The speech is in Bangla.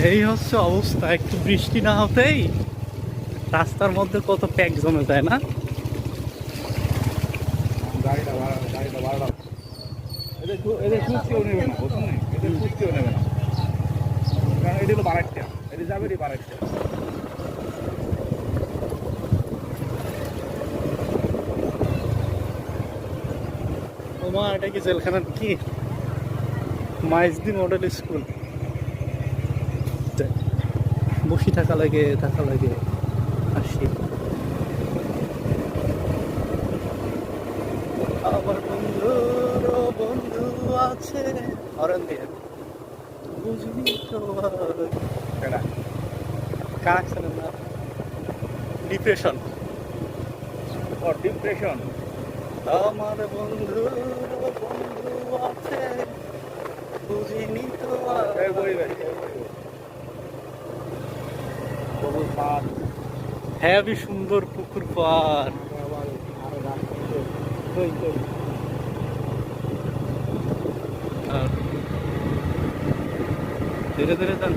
এই হচ্ছে অবস্থা, একটু বৃষ্টি না হতেই রাস্তার মধ্যে কত প্যাক জমে যায় না। এদের সুদ কেউ নেবে না, বুঝুন না, এদের সুদ কেউ নেবে না, কারণ এটি হলো বারাকটা, এটি যাবে এটি বারাকটা। ওমা, এটা কি জেলখানার কি মাইজদি মডেল স্কুল? বসে থাকা লাগে আসি। আমার বন্ধুর বন্ধু আছে হরণ দিয়ে বুঝলি তো কানেকশনের না, ডিপ্রেশন। ও ডিপ্রেশন। আমার বন্ধুর বন্ধু আছে বুঝিনি তো হেবি সুন্দর পুকুর পার। ধীরে ধীরে যান।